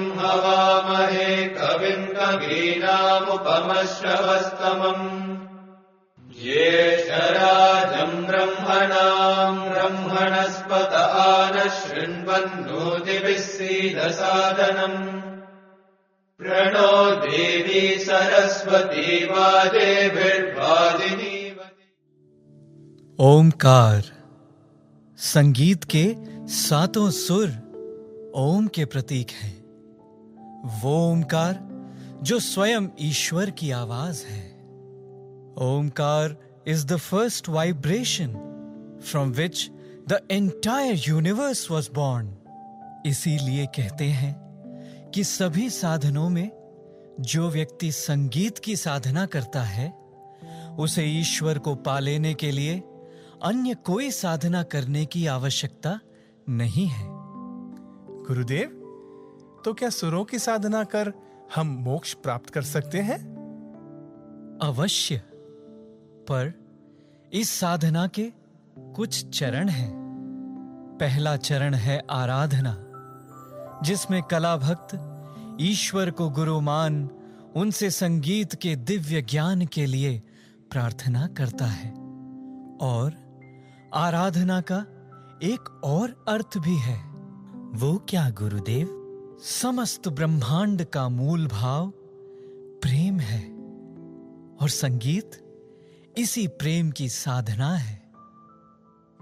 हवामहे कविम् कवीनामुपमश्रवस्तमम् ज्येष्ठराजम् ब्रह्मणाम् ब्रह्मणस्पत आनः शृण्वन्नोतिभिः सीदसादनम् प्रणो देवी सरस्वती वाजेभिर्वाजिनीवती। ओमकार संगीत के सातों सुर ओम के प्रतीक हैं। वो ओमकार जो स्वयं ईश्वर की आवाज है। Omkar is the first vibration from which the entire universe was born. इसीलिए कहते हैं कि सभी साधनों में जो व्यक्ति संगीत की साधना करता है उसे ईश्वर को पा लेने के लिए अन्य कोई साधना करने की आवश्यकता नहीं है। गुरुदेव, तो क्या सुरों की साधना कर हम मोक्ष प्राप्त कर सकते हैं? अवश्य, पर इस साधना के कुछ चरण हैं। पहला चरण है आराधना, जिसमें कला भक्त ईश्वर को गुरु मान उनसे संगीत के दिव्य ज्ञान के लिए प्रार्थना करता है। और आराधना का एक और अर्थ भी है। वो क्या गुरुदेव? समस्त ब्रह्मांड का मूल भाव प्रेम है और संगीत इसी प्रेम की साधना है।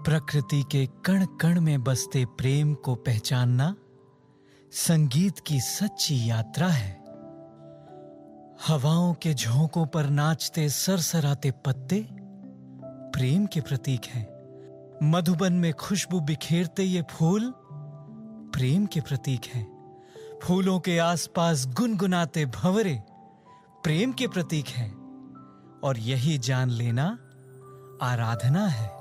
प्रकृति के कण कण में बसते प्रेम को पहचानना संगीत की सच्ची यात्रा है। हवाओं के झोंकों पर नाचते सरसराते पत्ते प्रेम के प्रतीक हैं। मधुबन में खुशबू बिखेरते ये फूल प्रेम के प्रतीक हैं। फूलों के आसपास गुनगुनाते भंवरे प्रेम के प्रतीक हैं। और यही जान लेना आराधना है।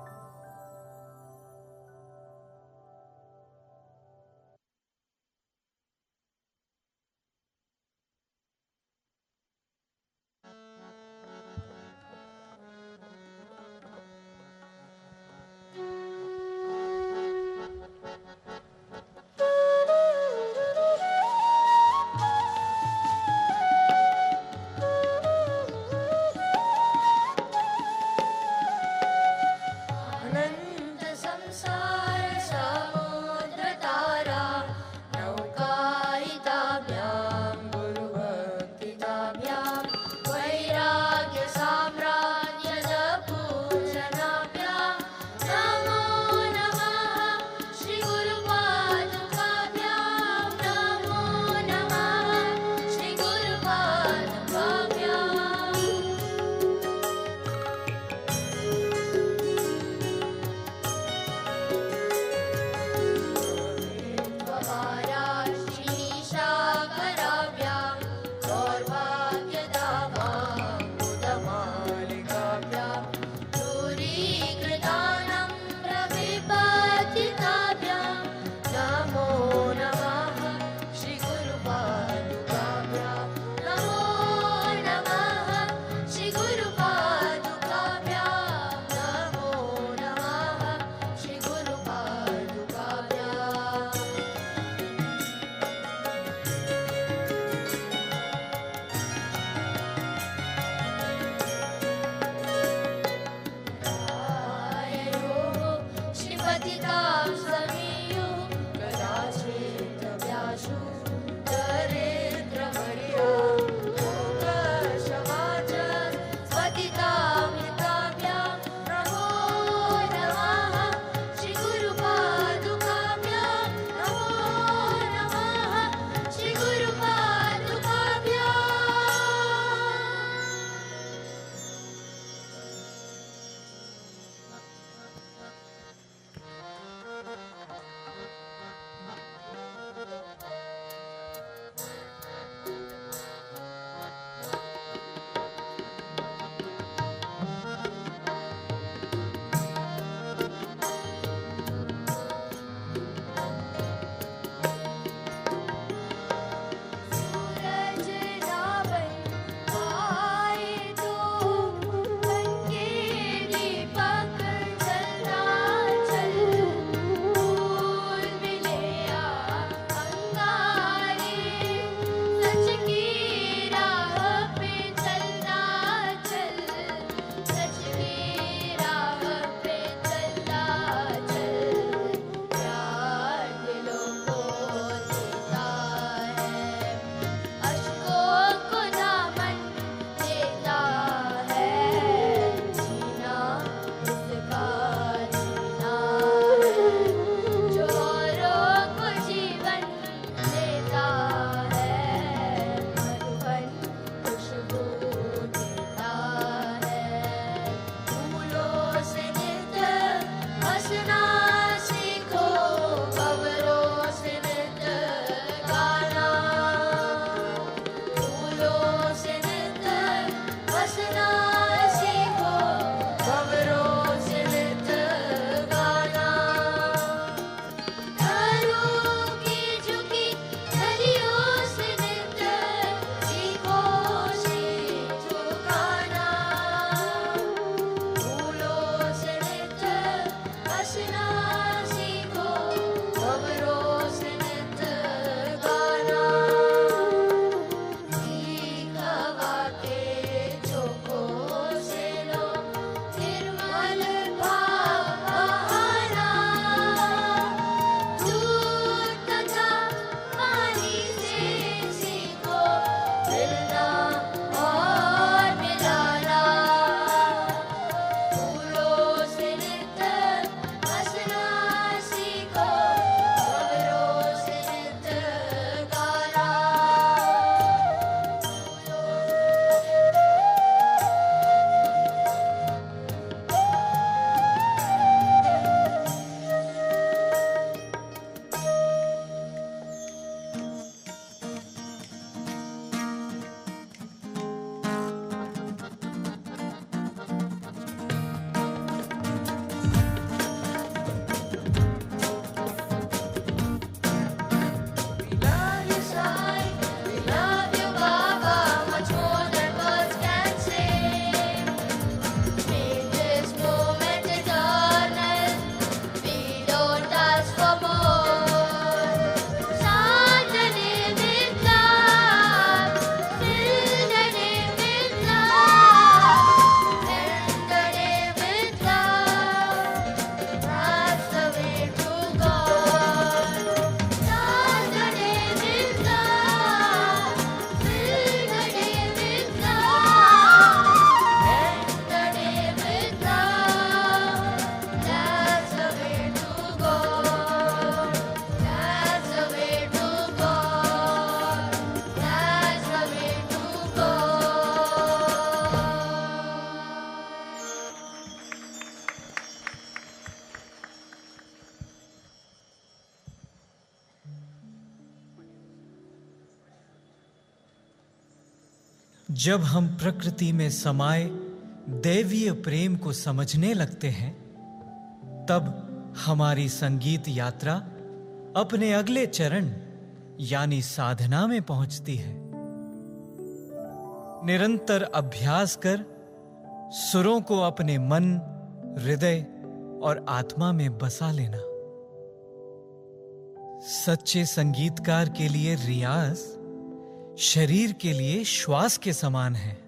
जब हम प्रकृति में समाये दैवीय प्रेम को समझने लगते हैं, तब हमारी संगीत यात्रा अपने अगले चरण यानी साधना में पहुंचती है। निरंतर अभ्यास कर सुरों को अपने मन, हृदय और आत्मा में बसा लेना। सच्चे संगीतकार के लिए रियाज शरीर के लिए श्वास के समान है।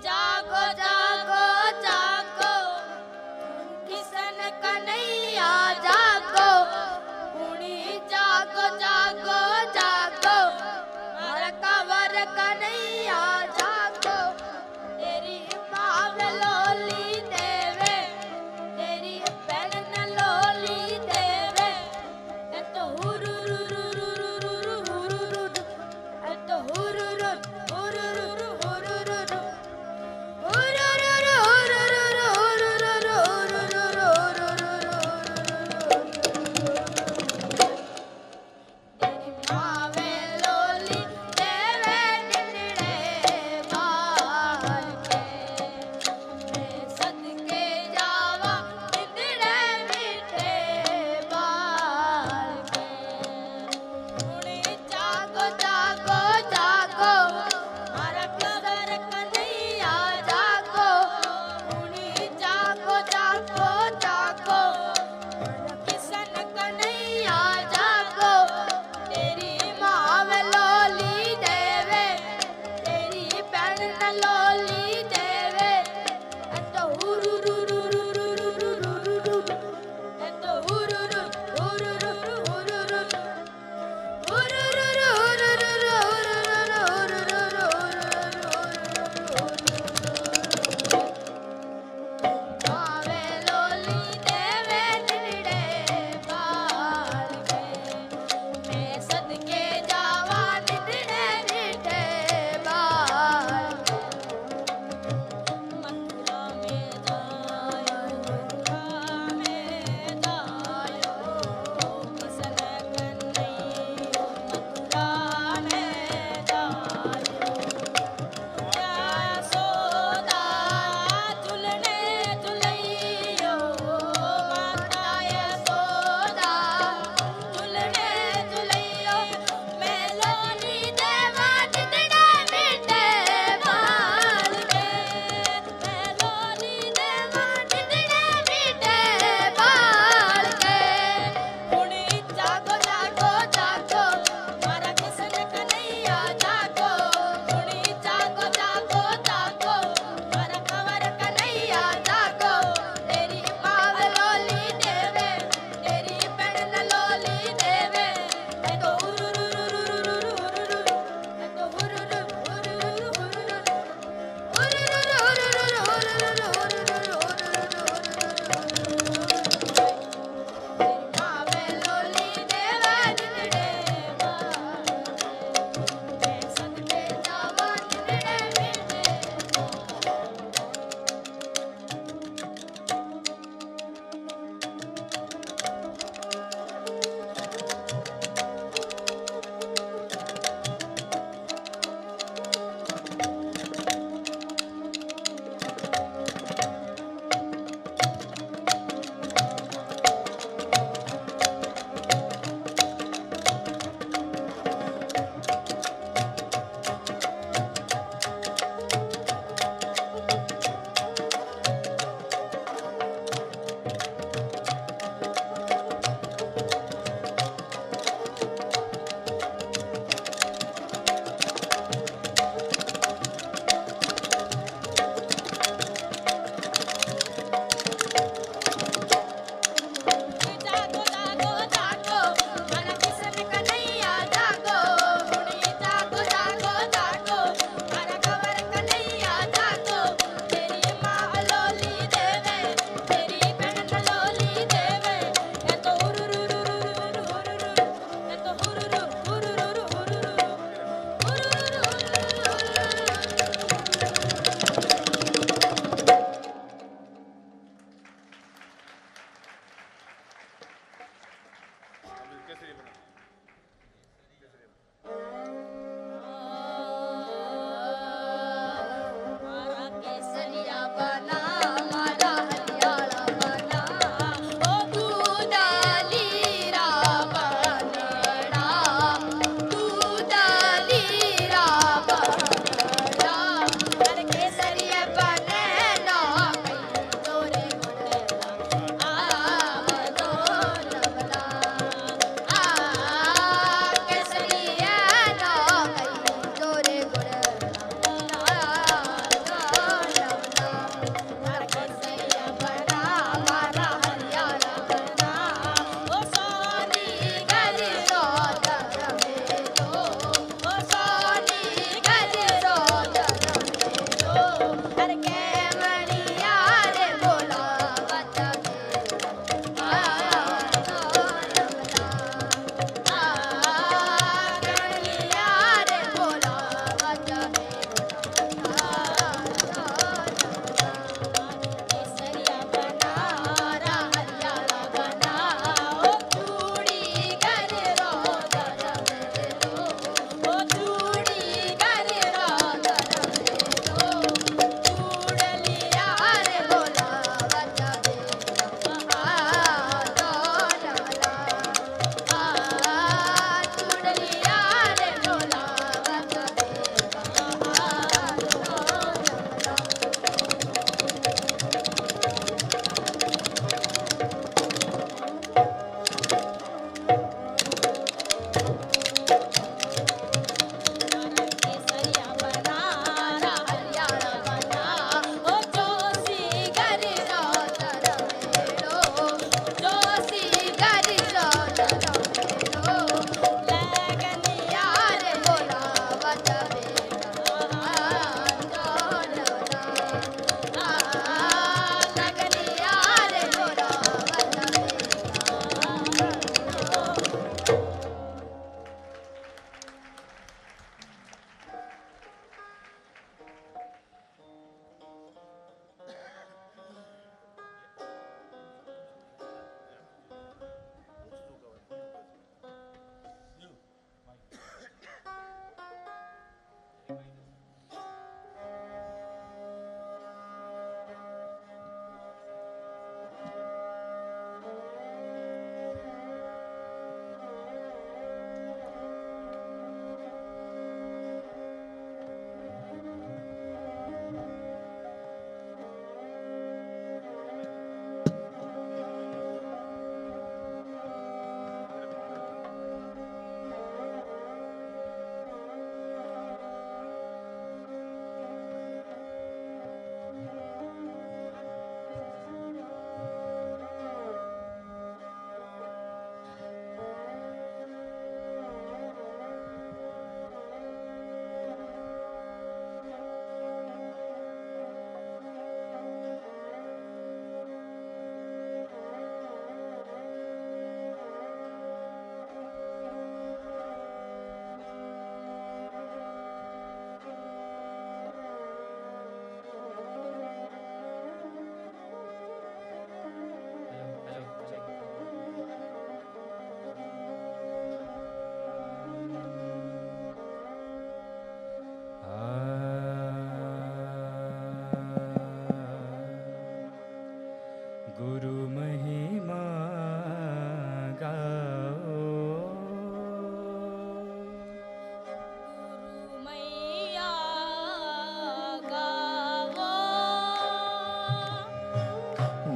जागो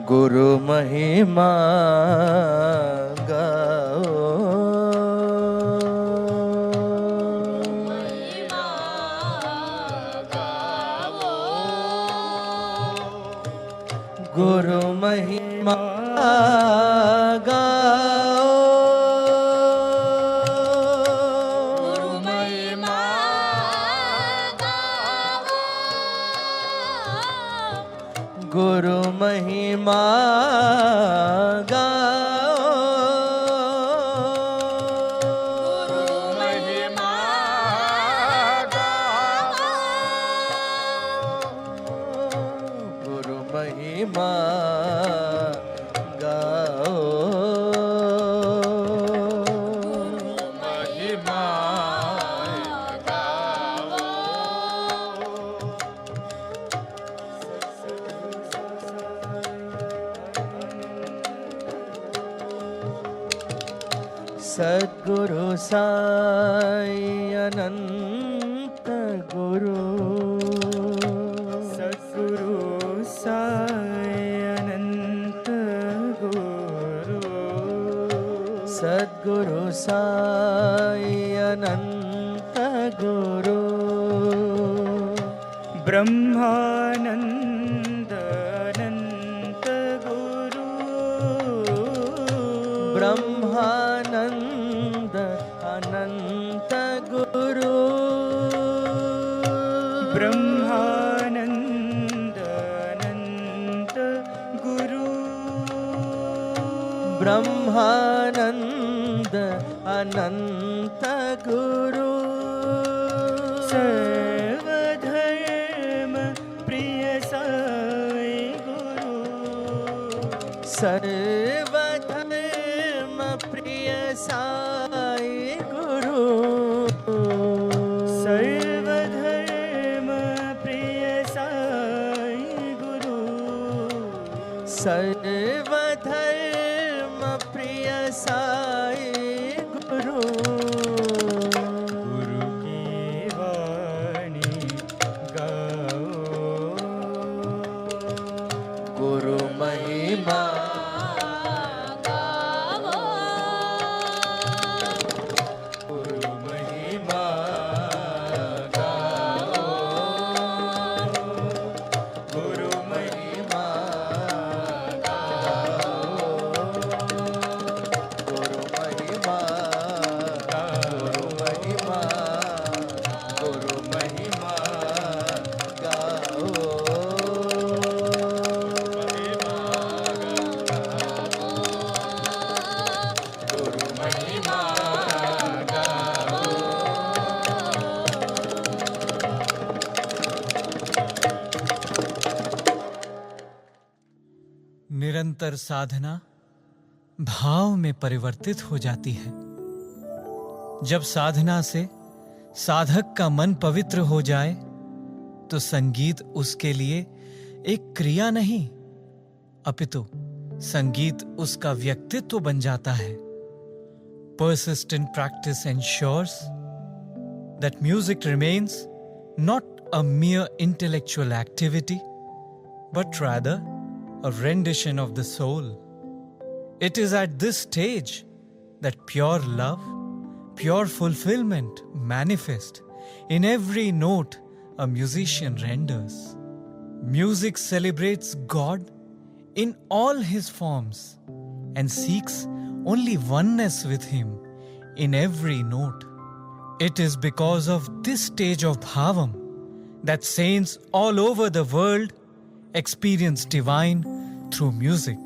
गुरु महिमा गाओ, गुरु महिमा गाओ, गुरु महिमा गाओ, गुरु महिमा गाओ, महिमा गाओ। सद्गुरु साई अनंत गुरु, सद्गुरु साई अनंत गुरु, सद्गुरु साई अनंत गुरु, ब्रह्मानंद अनंत गुरु, ब्रह्मानंद अनंत गुरु, ब्रह्मानंद अनंत गुरु, ब्रह्मानंद अनंत गुरु, सर्वधर्म प्रिय साई गुरु, सर्वधर्म प्रिय साई गुरु, सर्वधर्म प्रिय साई गुरु, सर्वधर्म प्रिय साई गुरु, गुरु की वाणी गाओ, गुरु महिमा निरंतर साधना भाव में परिवर्तित हो जाती है। जब साधना से साधक का मन पवित्र हो जाए तो संगीत उसके लिए एक क्रिया नहीं अपितु संगीत उसका व्यक्तित्व बन जाता है। Persistent practice ensures that music remains not a mere intellectual activity, but rather a rendition of the soul. It is at this stage that pure love, pure fulfillment manifest in every note a musician renders. Music celebrates God in all his forms and seeks only oneness with him in every note. It is because of this stage of bhavam that saints all over the world experience divine through music.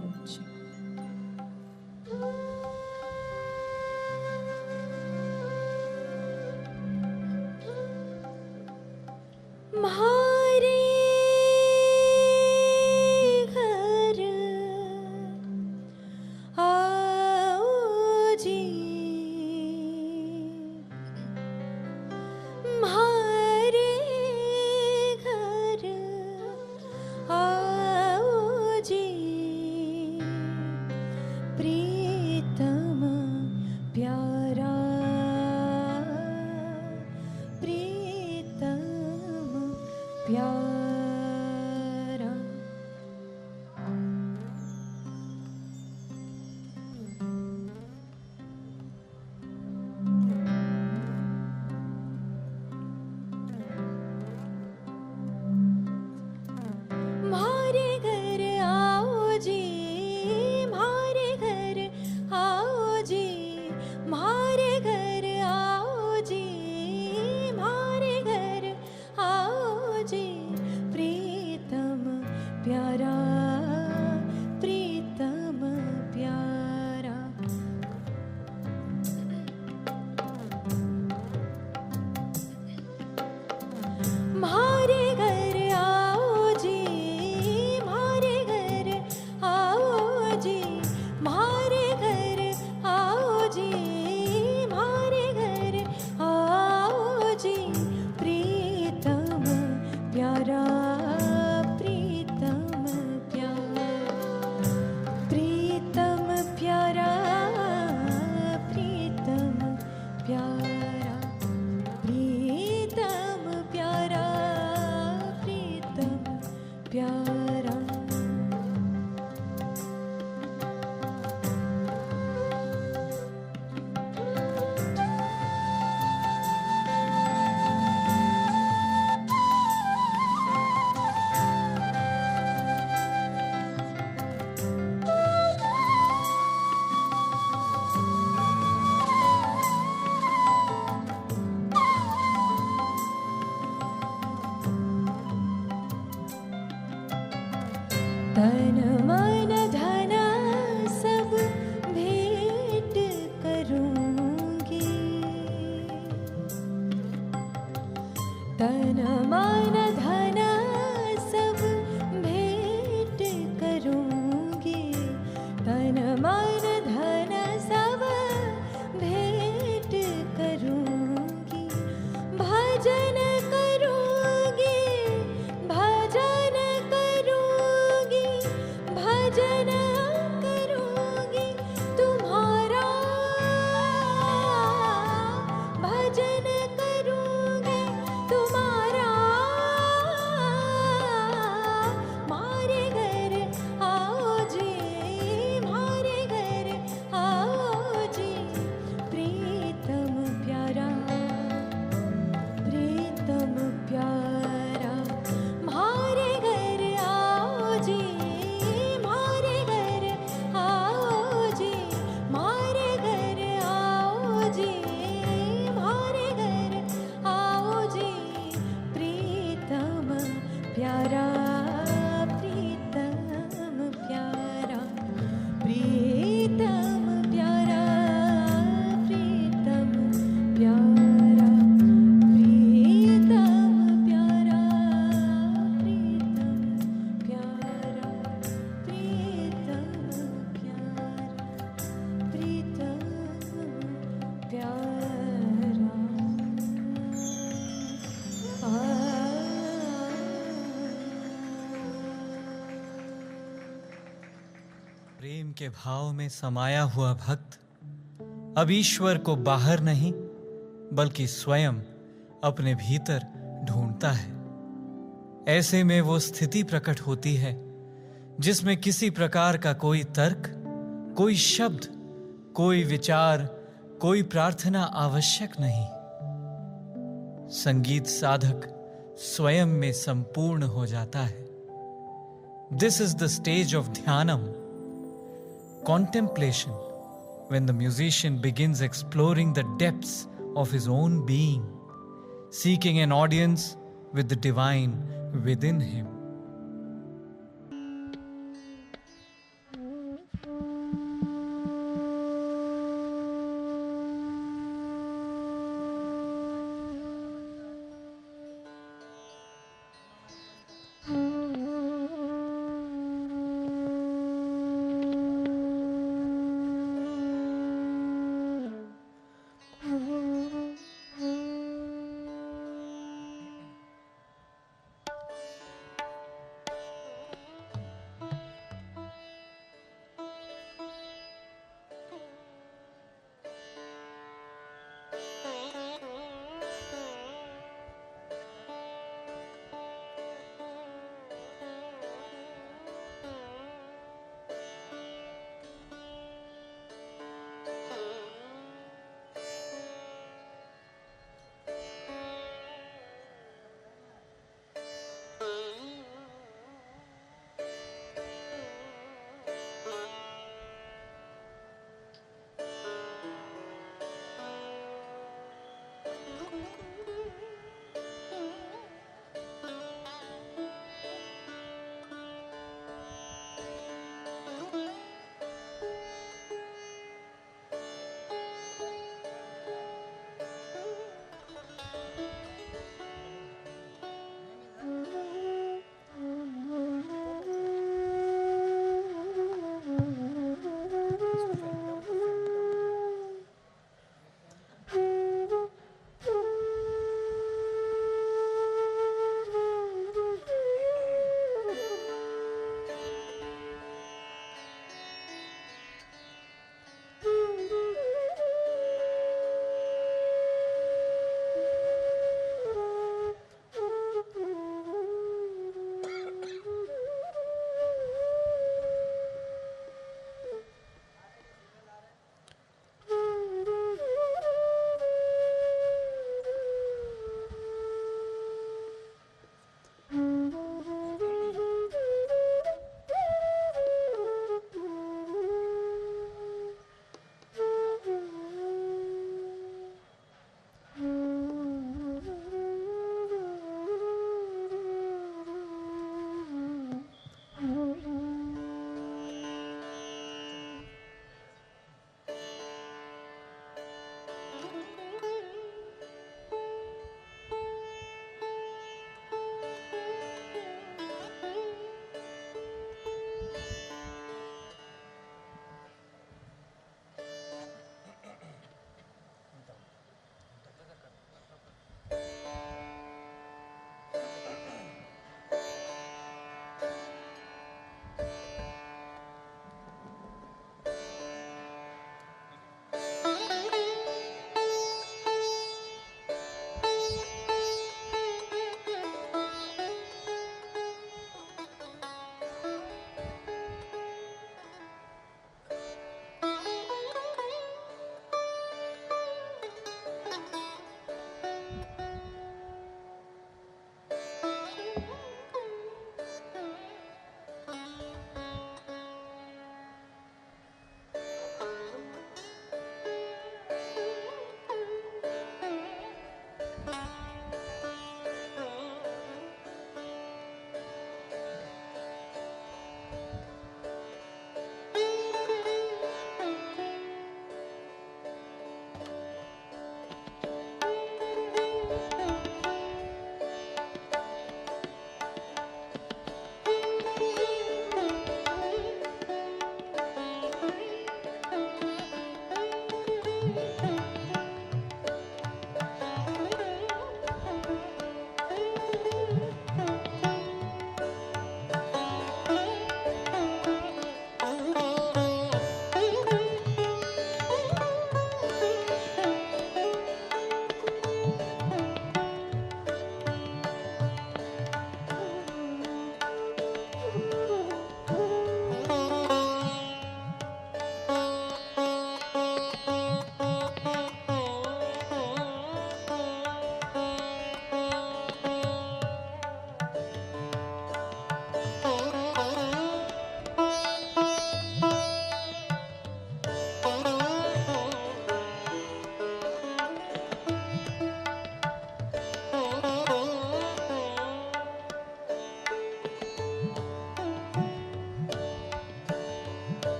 खरोंची। म्हारे घर आओ जी, म्हारे घर आओ जी, प्रीतम प्यारा, प्रीतम प्यारा। म्हारे घर आओ जी, म्हारे घर आओ जी, म्हारे घर आओ जी, म्हारे घर आओ जी, प्रीतम प्यारा, प्रीतम प्यारा। म्हारे घर आओ जी, म्हारे घर आओ जी, म्हारे घर आओ जी, म्हारे घर आओ जी, प्रीतम प्यारा, प्रीतम प्यारा, प्रीतम प्यारा, प्रीतम प्यारा, प्रीतम प्यारा, प्रीतम प्यारा। तन मन धन सब भेंट करूंगी, तन मन धन सब भेंट करूंगी, तन मन धन सब भेंट करूंगी, भजन करूंगी, भजन करूंगी, भजन करूंगी तुम्हारा, भजन करूंगी तुम्हारा। म्हारे घर आओ जी, म्हारे घर आओ जी, प्रीतम प्यारा, प्रीतम प्यारा। म्हारे घर आओ जी, म्हारे घर आओ जी, म्हारे घर आओ जी, म्हारे घर आओ जी, प्रीतम प्यारा, प्रीतम प्यारा, प्रीतम प्यारा, प्रीतम प्यारा, प्रीतम प्यारा, प्रीतम प्यारा, प्रीतम प्यारा, प्रीतम प्रेम के भाव में समाया हुआ भक्त अब ईश्वर को बाहर नहीं बल्कि स्वयं अपने भीतर ढूंढता है। ऐसे में वो स्थिति प्रकट होती है जिसमें किसी प्रकार का कोई तर्क, कोई शब्द, कोई विचार, कोई प्रार्थना आवश्यक नहीं। संगीत साधक स्वयं में संपूर्ण हो जाता है। This is the stage of Dhyanam, contemplation, when the musician begins exploring the depths of his own being, seeking an audience with the divine within him.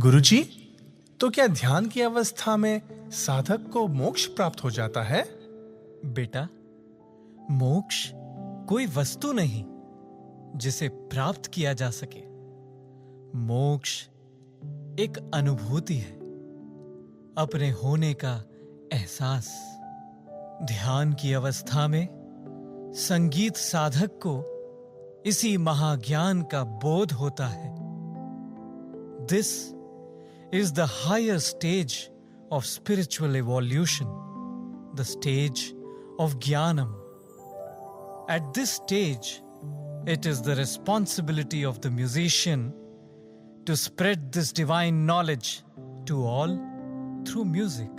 गुरुजी, तो क्या ध्यान की अवस्था में साधक को मोक्ष प्राप्त हो जाता है? बेटा, मोक्ष कोई वस्तु नहीं जिसे प्राप्त किया जा सके। मोक्ष एक अनुभूति है, अपने होने का एहसास। ध्यान की अवस्था में संगीत साधक को इसी महाज्ञान का बोध होता है। This is the higher stage of spiritual evolution, the stage of Jnanam. At this stage, it is the responsibility of the musician to spread this divine knowledge to all through music.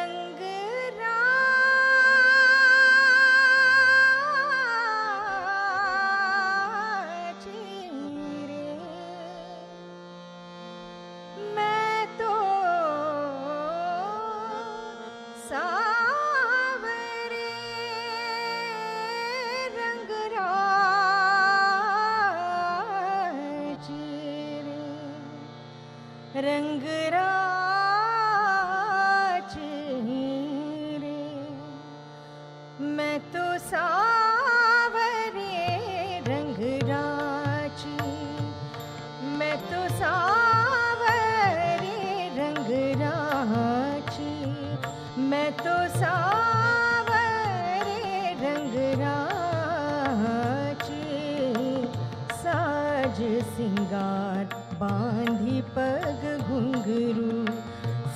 रंग रे मैं तो सावरे रंग रे रंग मैं तो सावरे रंग राची, मैं तो सावरे रंग राची, मैं तो सावरे रंग राची। साज सिंगार बांधी पग घुंघरू,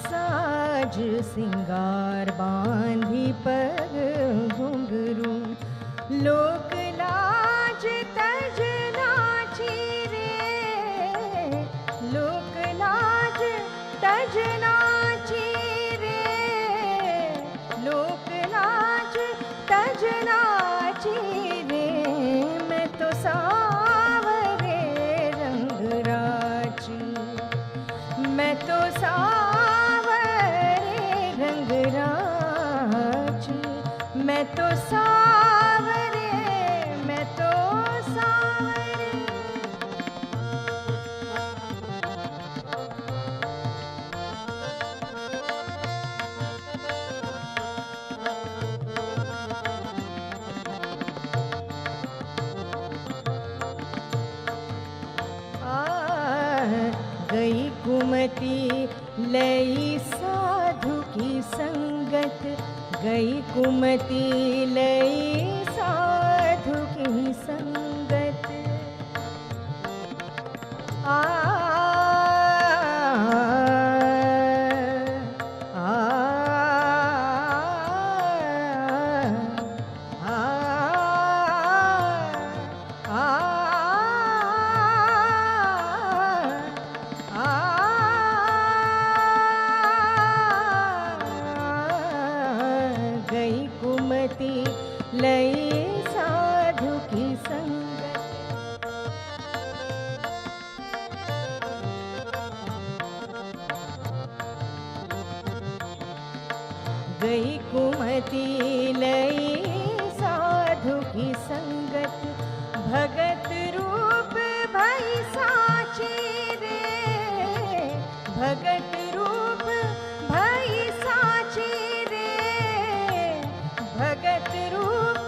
साज सिंगार बांधी पग घुंघरू। लोक लाज तज नाची रे, लोक लाज तज नाची रे, लोक लाज तज नाची रे। मैं तो सावरे रंग राची, मैं तो सावरे रंग राची, मैं तो सावरे, मैं तो सावरे। गई कुमति लई साधु की संगत, गई कुमति लई साधु की संगत। आ गई कुमति लई साधु की संगत। गई कुमति लई साधु की संगत। भगत रूप भई साची रे, भगत रूप भई साची रे, भगत रूप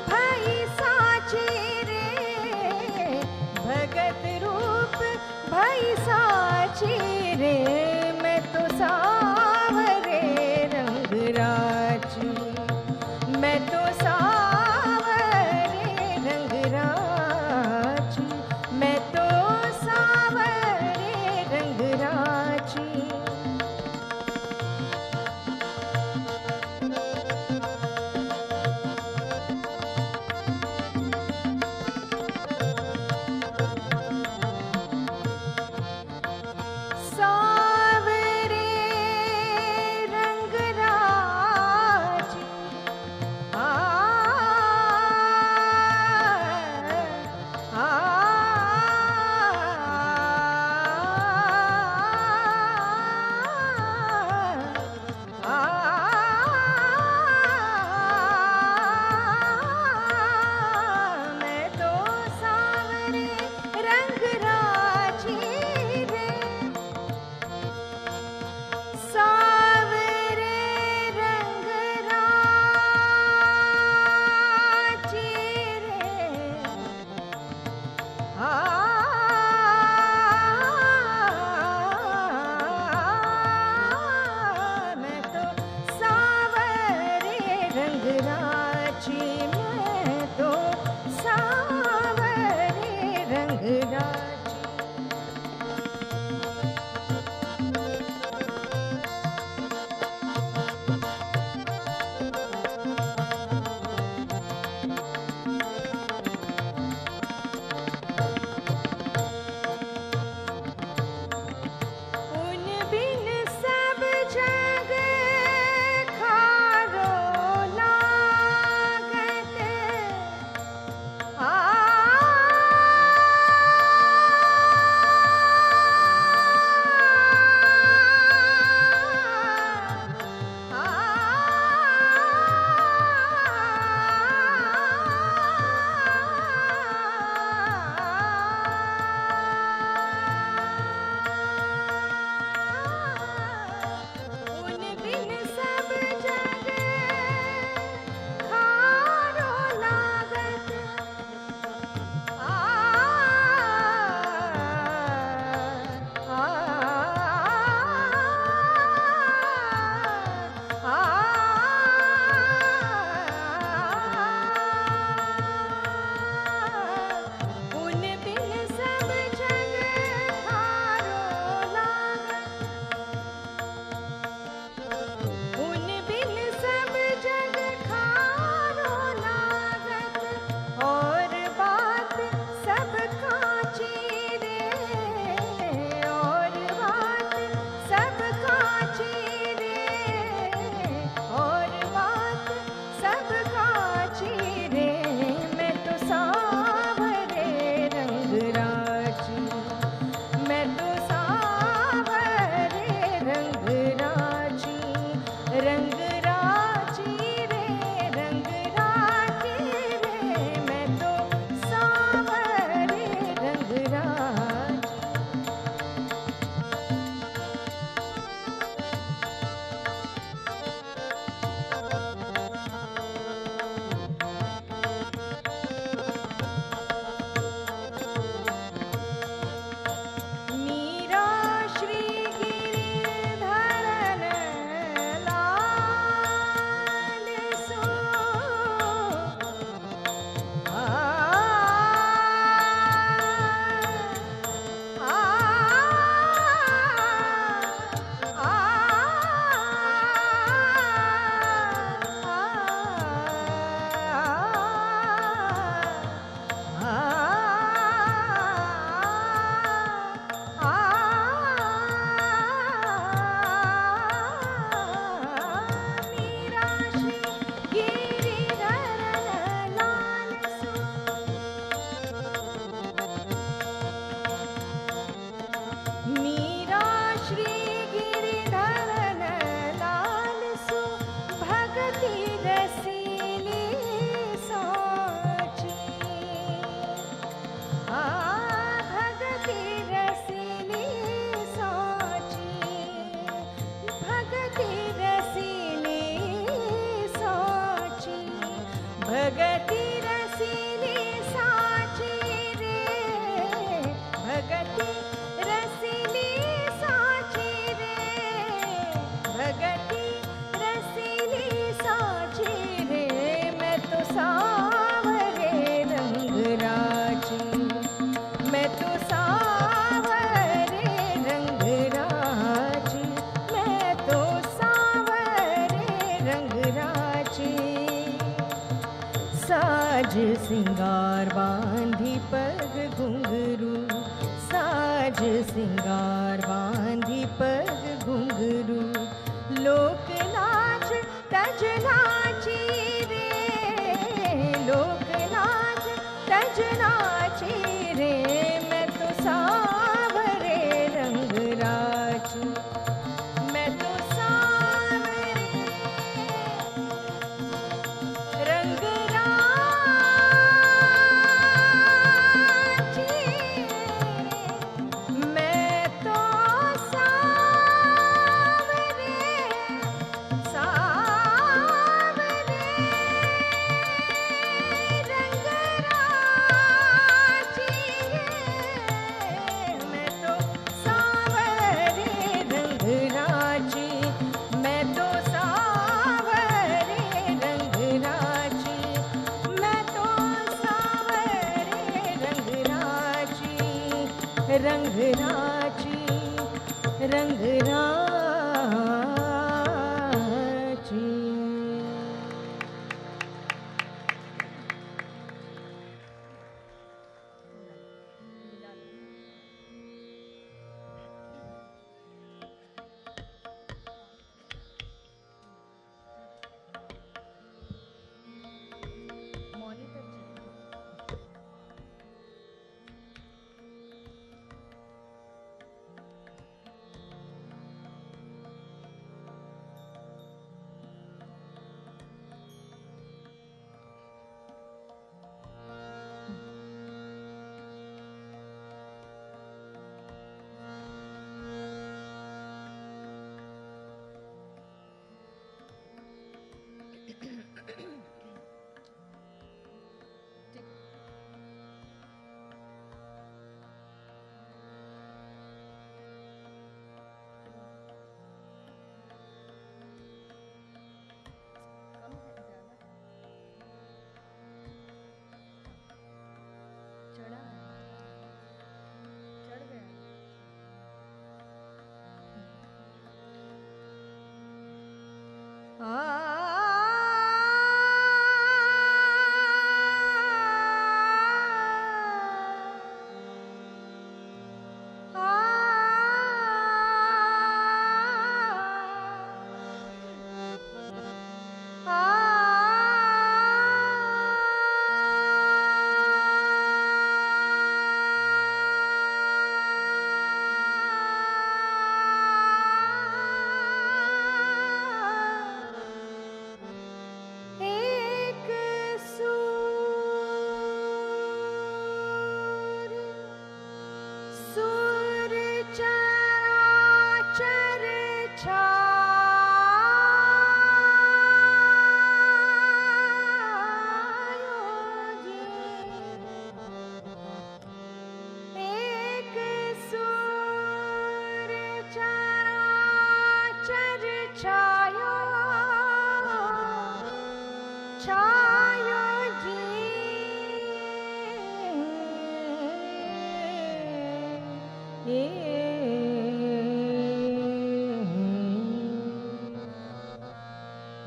भई साची रे, भगत रूप भई साची रे। मैं तो सावरे रंग राची, मैं तो भगति रसीली साची रे, भगति रसीली साची रे, भगति रसीली साची रे। मैं तो सावरे रंग राची, मैं तो सावरे रंग राची, मैं तो सावरे रंग राची। साज सिंगार बांधी पग घुंघरू, साज सिंगार बांधी पग घुंघरू। लोक लाज तज नाची रे, लोक लाज तज नाची रे। मैं तो सावरे रंग राची, मैं तो सावरे रंग राची, मैं तो सावरे सावरे रंग राची, मैं तो सावरे रंग राची, मैं तो सावरे रंग राची, मैं तो सावरे रंग राची, रंग राची, रंग राची।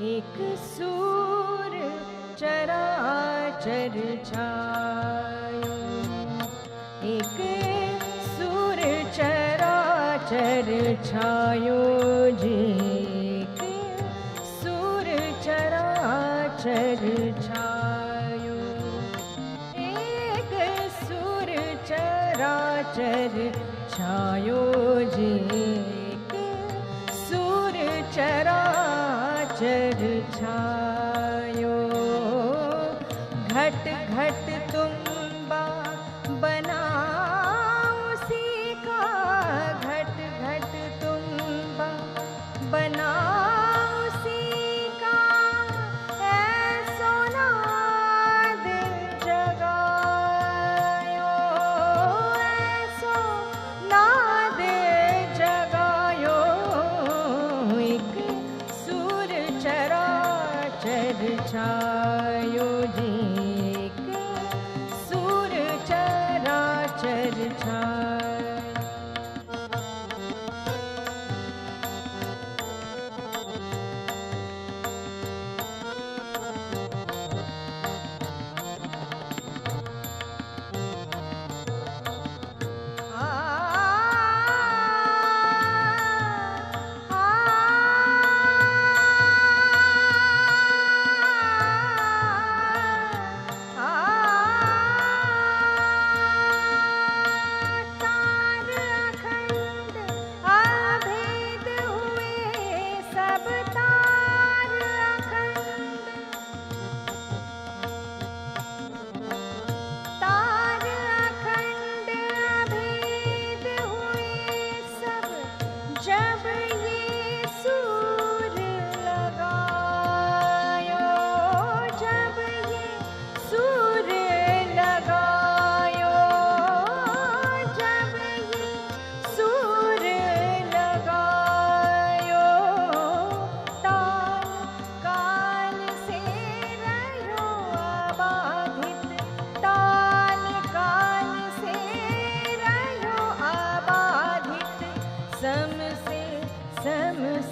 एक सूर चराचर छायो, एक सूर चराचर छायो जी, एक सूर चराचर छायो, एक सूर चराचर छायो जी, एक सूर चराचर छायो। घट घट तुम्बा बनाओ सीखा, घट घट तुम्बा बनाओ सीखा, ऐ सोना चराचर छायो जी सूर चराचर छाय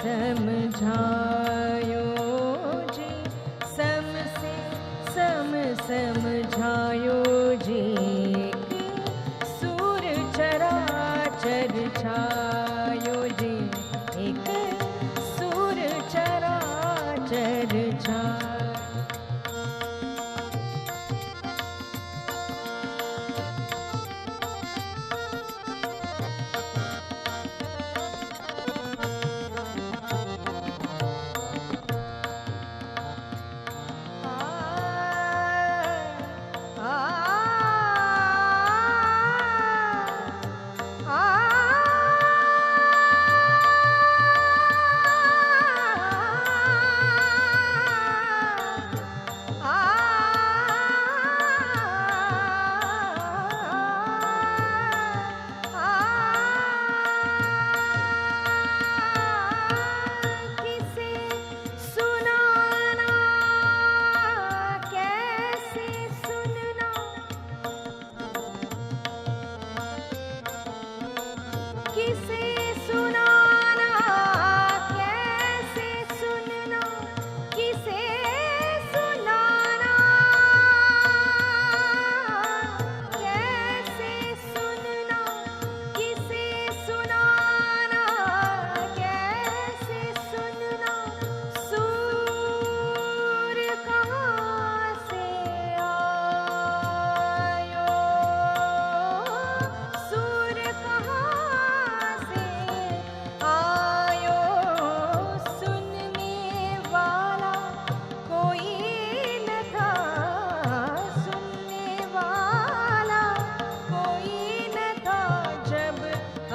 समझायो जी समझायो जी सूर चराचर छायो जी एक सूर चराचर छायो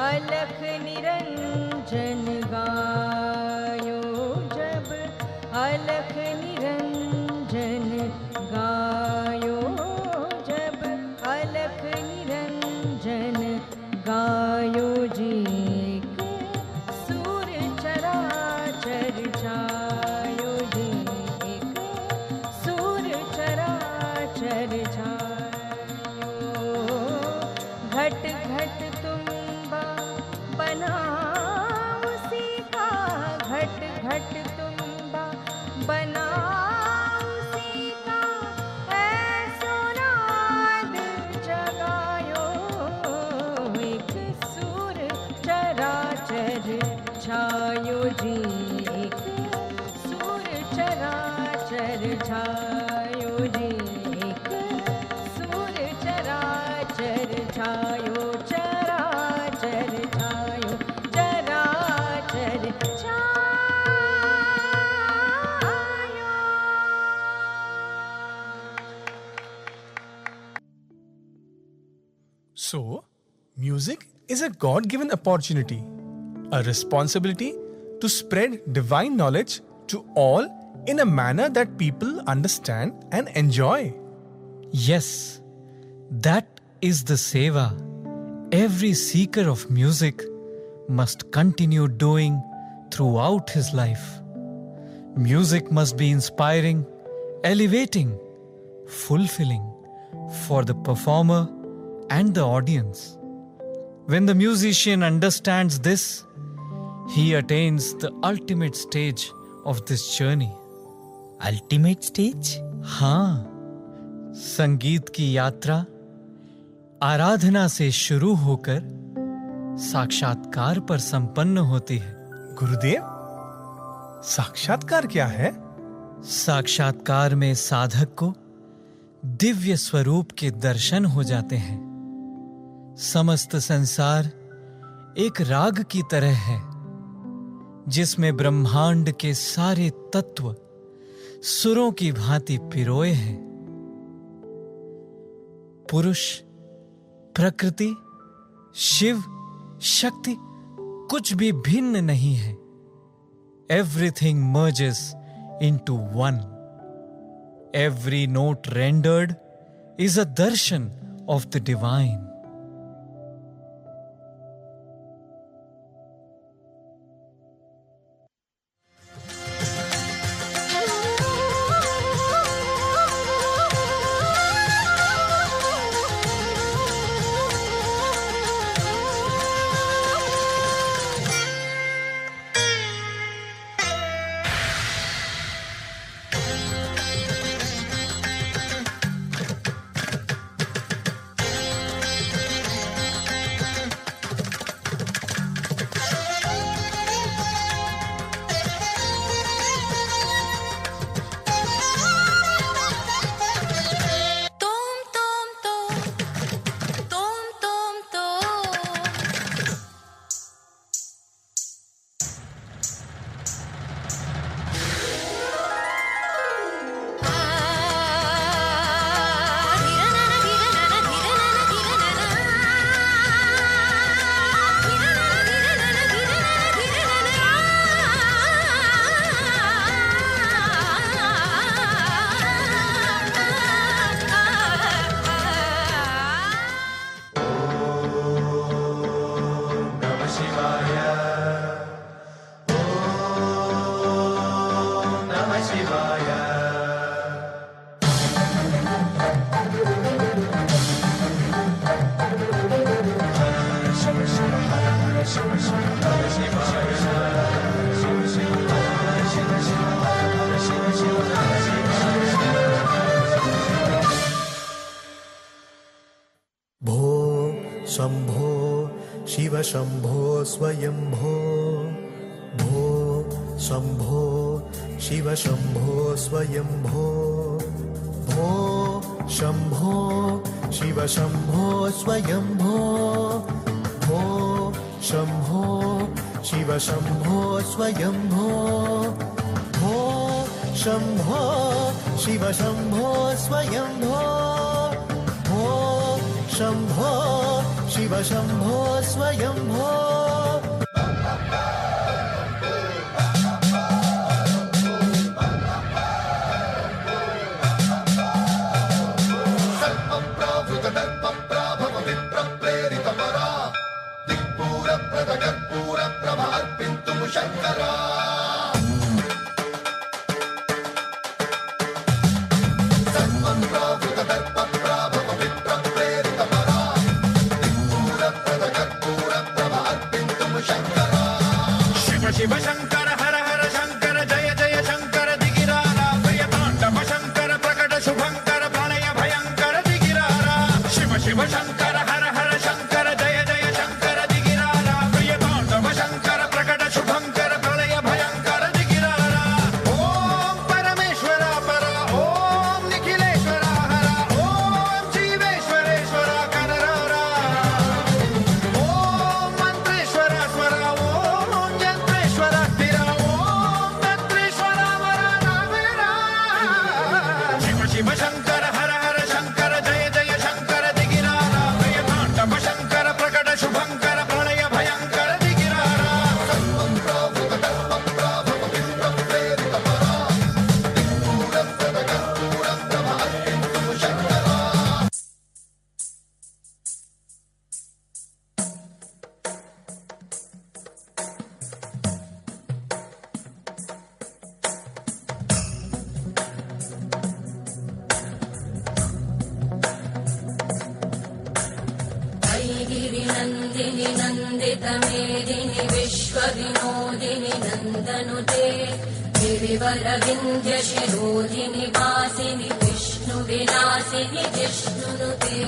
अलख निरंजन गायो जब अलख निरंजन गायो जब अलख निरंजन गायो जी सूर चराचर छायो जी एक सूर चराचर छायो घट घट तुम्बा बना उसी का घट घट तुम्बा बना उसी का ऐसो नाद जगायो एक सूर चराचर छायो जी एक सूर चराचर छायो जी एक सूर चराचर छायो चराचर छायो चराचर छायो So, music is a God-given opportunity, a responsibility to spread divine knowledge to all in a manner that people understand and enjoy. Yes, that is the seva every seeker of music must continue doing throughout his life. Music must be inspiring, elevating, fulfilling for the performer and the audience. When the musician understands this, he attains the ultimate stage of this journey. Ultimate stage? हाँ, संगीत की यात्रा आराधना से शुरू होकर साक्षात्कार पर संपन्न होती है। गुरुदेव, साक्षात्कार क्या है? साक्षात्कार में साधक को दिव्य स्वरूप के दर्शन हो जाते हैं। समस्त संसार एक राग की तरह है जिसमें ब्रह्मांड के सारे तत्व सुरों की भांति पिरोए हैं। पुरुष, प्रकृति, शिव, शक्ति कुछ भी भिन्न नहीं है। Everything merges into one. Every note rendered is a darshan of the divine. Shambho Shiv Shambho Swayambho भो शंभो शिव शंभो स्वयंभो भो शंभो शिव शंभो स्वयंभो भो शंभो शिव शंभो स्वयंभो भो शंभो शिव शंभो स्वयंभो भो शंभो शिव शंभो स्वयंभो Prabhu नर्तिनि नन्दितमेदिनि विश्वविनोदिनि नन्दनुते गिरिवरविन्ध्यशिरोधिनि वासिनि विष्णुविलासिनि जिष्णुनुते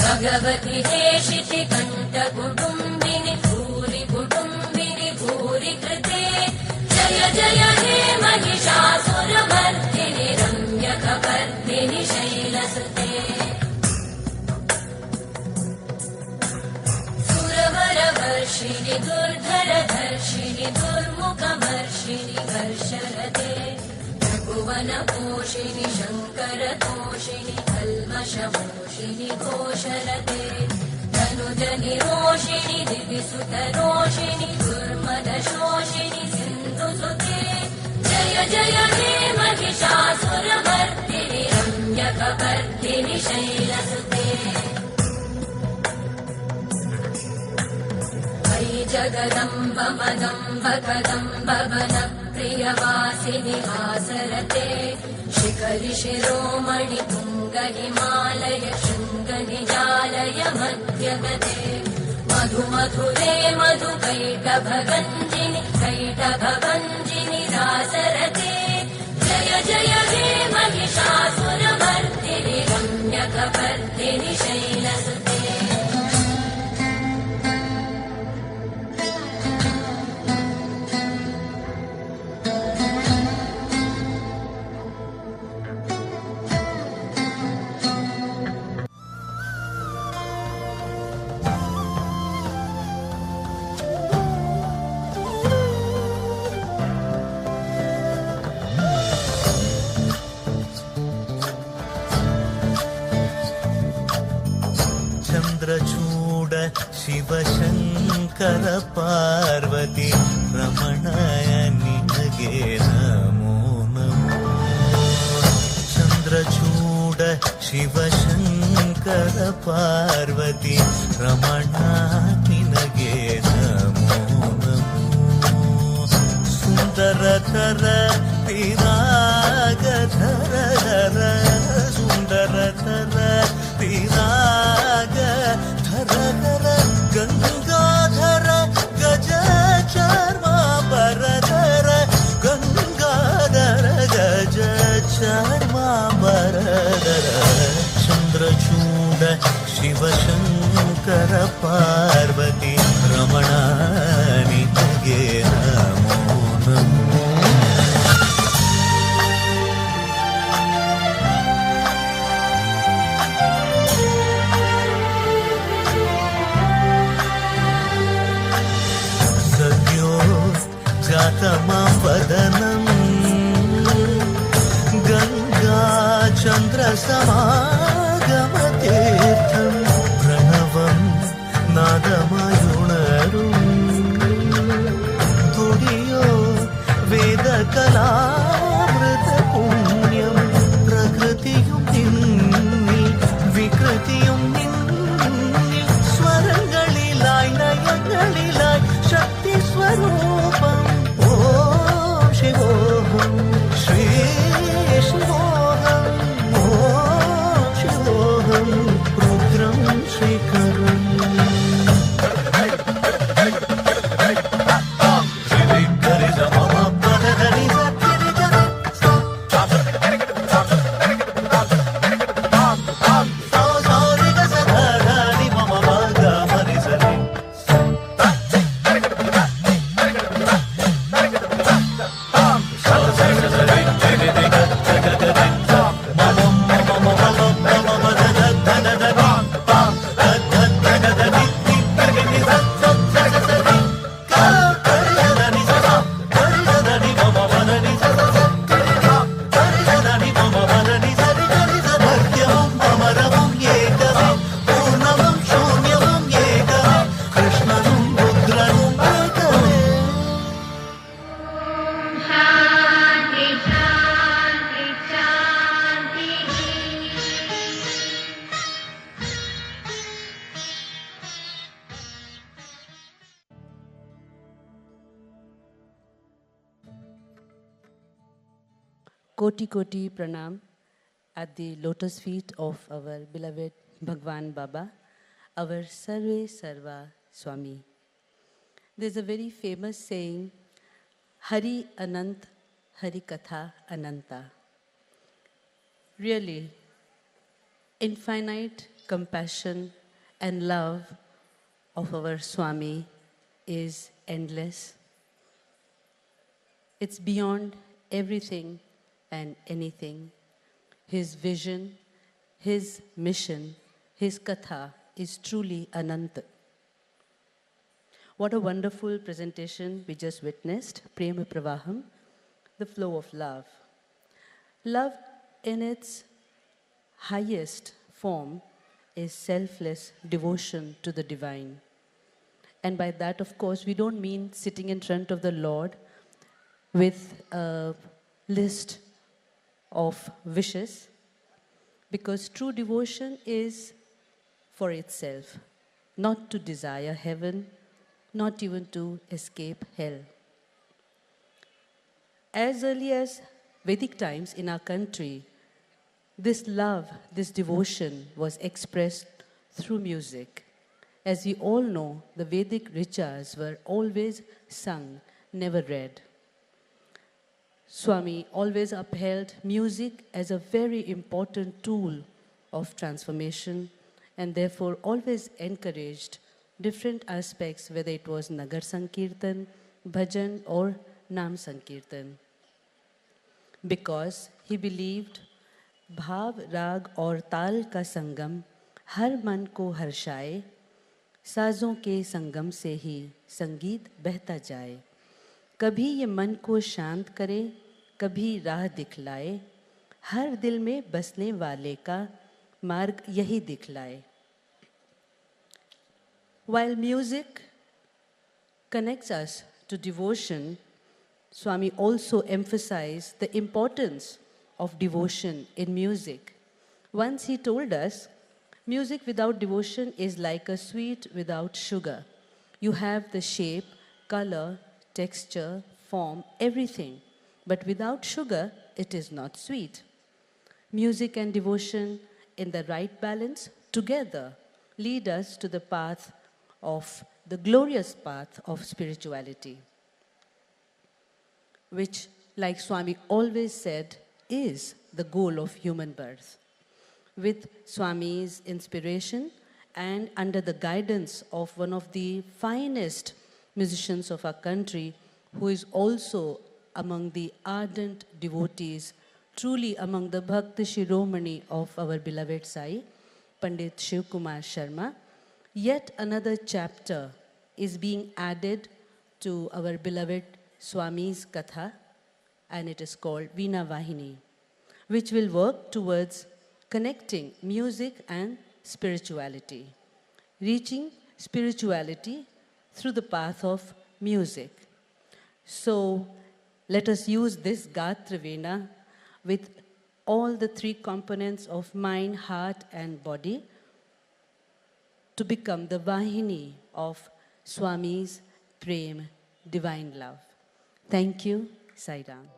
भगवति देशिति कण्ठकुटुम्बिनि भूरि कुटुम्बिनि भूरि कृते जय जय हे महिषासुरमर्दिनि रम्यकपर्दिनि शैलसुते सुरवरवर्षिणि दुर्धरधर्षिणि दुर्मुखमर्षिणि हर्षरते भुवनपोषिणि शङ्करतोषिणि कल्मषमोषिणि घोषरते धनुजनिरोषिणि दिविसुतरोषिणि दुर्मदशोषिणि सिन्धुसुते जय जय हे महिषासुरमर्दिनि रम्यकपर्दिनि शैलसुते अयि जगदम्ब मदम्ब कदम्ब वनप्रियवासिनि हासरते शिखरि शिरोमणि तुङ्ग हिमालय शृङ्गनिजालय मध्यगते मधु मधुरे मधु कैटभगञ्जिनि कैटभगञ्जिनि रासरते जय जय हे महिषासुरमर्दिनि रम्यकपर्दिनि शैलसुते चन्द्रचूड शिवशङ्कर पार्वती रमणाय निनगे नमो नमो चन्द्रचूड शिवशङ्कर पार्वती रमणा निनगे नमो नमो सुन्दरकर विरागधर सुन्दरकर विराग धर धर गंगाधर गज चर्मांबर गंगाधर गज चर्मांबर चंद्रचूड शिवशंकर पार्वती रमणा निनगे नमो नमो जातमां वदनम् गंगा चंद्र समागमतीर्थं प्रणवं नादमयुणरुम् तुडियो वेदकलामृत पुण्यं प्रकृतियुं निन्नि विकृतियुं निन्नि स्वरंगलिलाय नयनलिलाय शक्ति स्वरूपम् शिवोऽहं श्री शिवोऽहं ॐ शिवोऽहं रुद्रं श्रीकरम् Koti Koti Pranam at the lotus feet of our beloved Bhagwan Baba, our Sarve Sarva Swami. There's a very famous saying, Hari Anant, Hari Katha Ananta. Really, infinite compassion and love of our Swami is endless. It's beyond everything and anything. His vision, his mission, his katha is truly Ananta. What a wonderful presentation we just witnessed, Prema Pravaham, the flow of love. Love in its highest form is selfless devotion to the divine. And by that, of course, we don't mean sitting in front of the Lord with a list of wishes, because true devotion is for itself, not to desire heaven, not even to escape hell. As early as Vedic times in our country, this love, this devotion was expressed through music. As we all know, the Vedic richas were always sung, never read. Swami always upheld music as a very important tool of transformation, and therefore always encouraged different aspects, whether it was Nagar Sankirtan, Bhajan or Nam Sankirtan. Because he believed भाव राग और ताल का संगम हर मन को हर्षाए, साजों के संगम से ही संगीत बहता जाए, कभी ये मन को शांत करे, कभी राह दिखलाए, हर दिल में बसने वाले का मार्ग यही दिखलाए. While music connects us to devotion, Swami also emphasized the importance of devotion in music. Once he told us, music without devotion is like a sweet without sugar. You have the shape, color, texture, form, everything. But without sugar, it is not sweet. Music and devotion in the right balance together lead us to the path of the glorious path of spirituality, which, like Swami always said, is the goal of human birth. With Swami's inspiration and under the guidance of one of the finest musicians of our country, who is also among the ardent devotees, truly among the Bhakti Shiromani of our beloved Sai, Pandit Shiv Kumar Sharma, yet another chapter is being added to our beloved Swami's Katha, and it is called Veena Vahini, which will work towards connecting music and spirituality, reaching spirituality through the path of music. So let us use this Gatra Veena with all the three components of mind, heart and body to become the Vahini of Swami's Prem, divine love. Thank you, Sai Ram.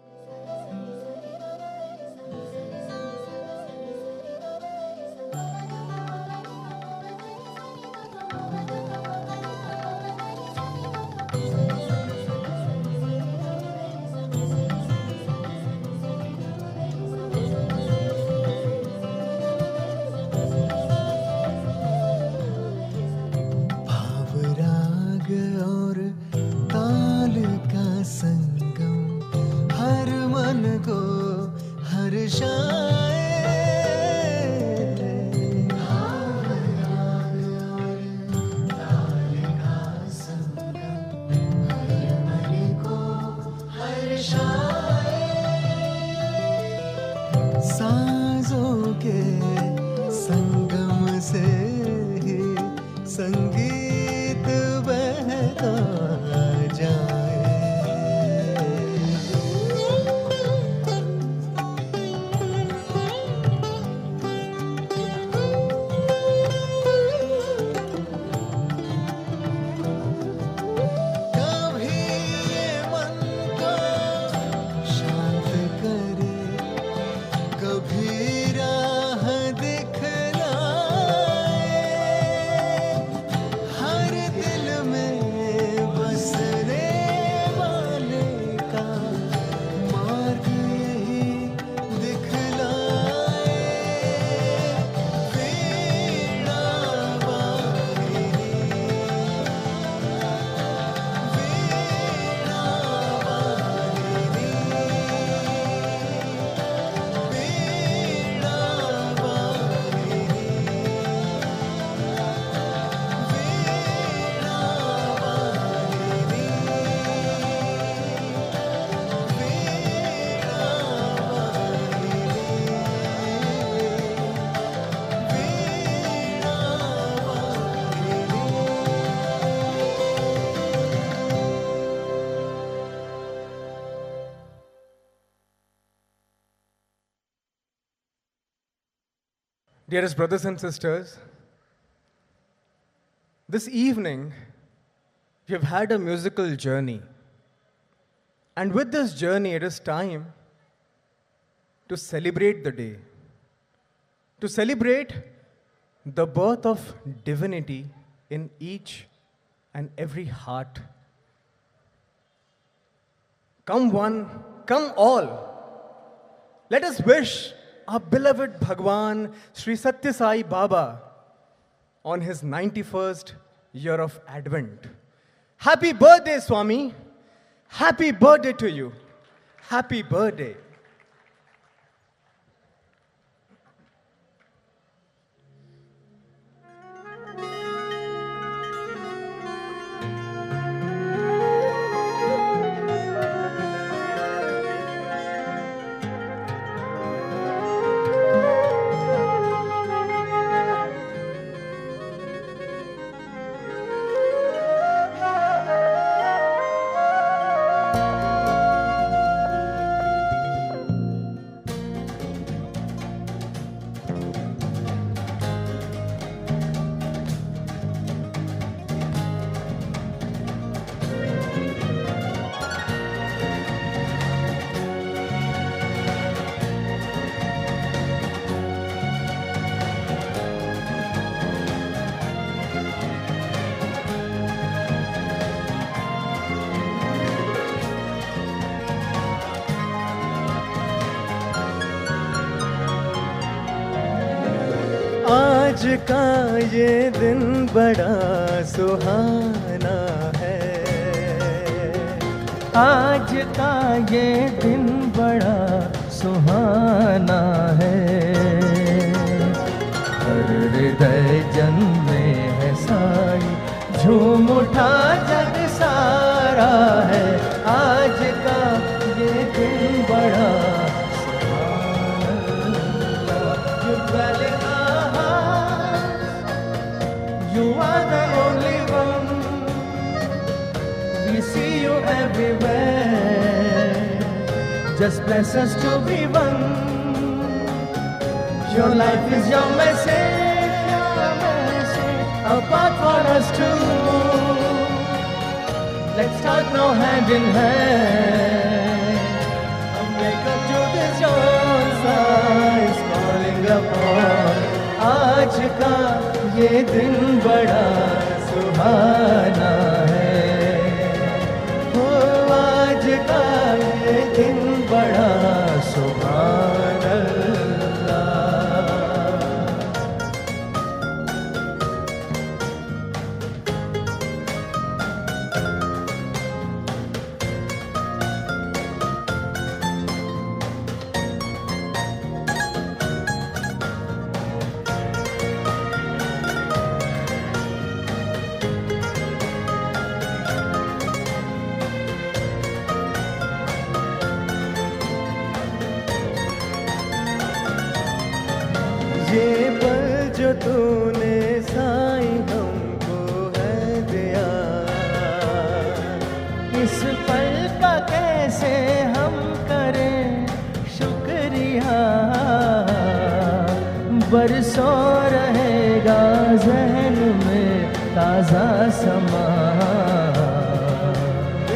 Dearest brothers and sisters, this evening we have had a musical journey. And with this journey, it is time to celebrate the day, to celebrate the birth of divinity in each and every heart. Come one, come all. Let us wish our beloved Bhagwan Sri Satya Sai Baba on his 91st year of Advent. Happy birthday, Swami. Happy birthday to you. Happy birthday. आज का ये दिन बड़ा सुहाना है, आज का ये दिन बड़ा सुहाना है। हर हृदय जन में है साई, झूम उठा जग सारा है। आज का ये दिन बड़ा You are the only one. We see you everywhere. Just bless us to be one. Your life is your message, a path for us to move. Let's start now hand in hand and wake up to this dawn. Is calling upon. आज का ये दिन बड़ा सुहाना है, ओ आज का ये दिन बड़ा सुभान अल्लाह। ये पल जो तूने साईं हमको है दिया, इस पल का कैसे हम करें शुक्रिया। बरसों रहेगा ज़हन में ताज़ा समा,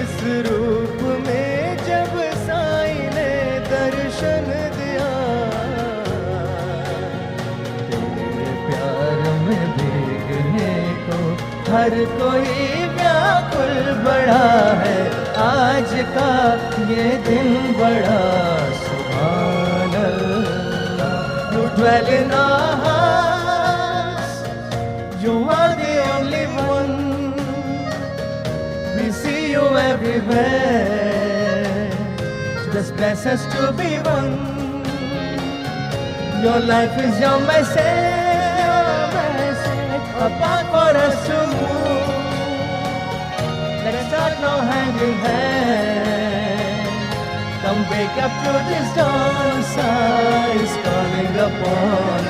इस रूप में जब साईं ने दर्शन दिया। हर कोई व्याकुल बड़ा है, आज का ये दिन बड़ा सुभान अल्लाह। You dwell in our hearts, you are the only one. We see you everywhere, just bless us to be one. Your life is your message, a path for us to move. Let's start now hand in hand. Come wake up to this dawn, Sai is calling upon.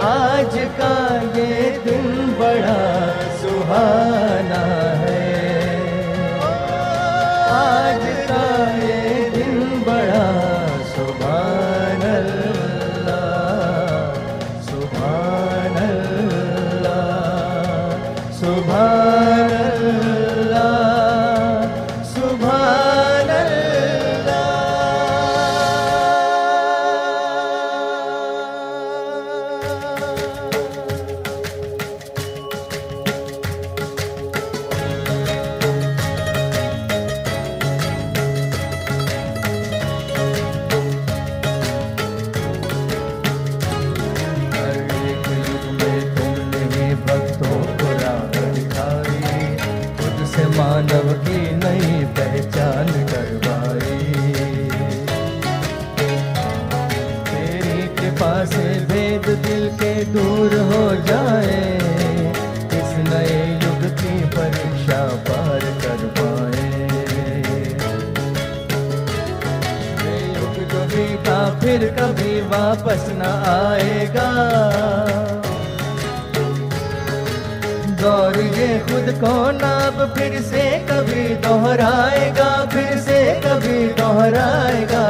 आज का ये दिन बड़ा सुहाना है, आज का ये दिन बड़ा सुभान अल्लाह, सुभान कृपा से भेद दिल के दूर हो जाए, इस नए युग की परीक्षा पार कर पाए। ये युग जो बीता फिर कभी वापस न आएगा, दौर ये खुद को नाब फिर से कभी दोहराएगा, फिर से कभी दोहराएगा।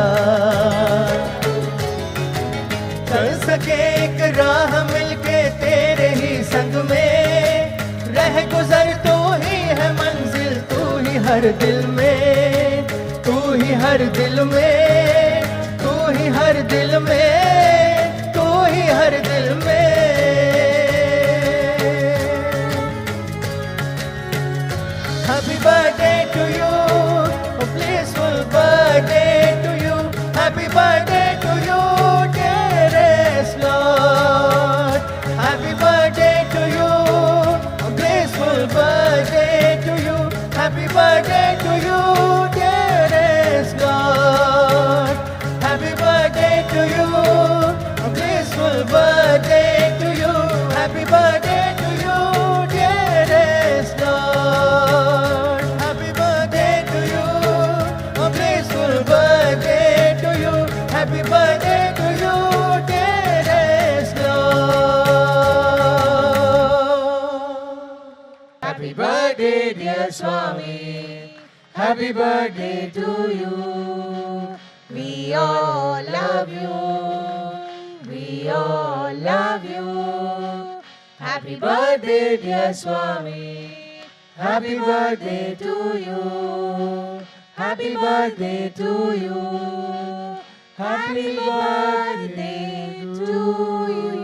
चल सके एक राह मिलके तेरे ही संग में, रह गुजर तू ही है मंजिल, तू ही हर दिल में, तू ही हर दिल में, तू ही हर दिल में, तू ही हर दिल में। Happy birthday to you, a blissful birthday to you. Happy birthday to you, dearest Lord. Happy birthday to you, a blissful birthday to you. Happy birthday to you, dearest Lord. Happy birthday to you, a blissful birthday to you. Happy birthday to you, dearest Lord. Happy birthday to you, a blissful birthday to you. Happy birthday to you, dearest Lord. Happy birthday, dear Swami. Happy birthday to you. We all love you. We all love you. Happy birthday, dear Swami. Happy birthday to you. Happy birthday to you. Happy birthday to you.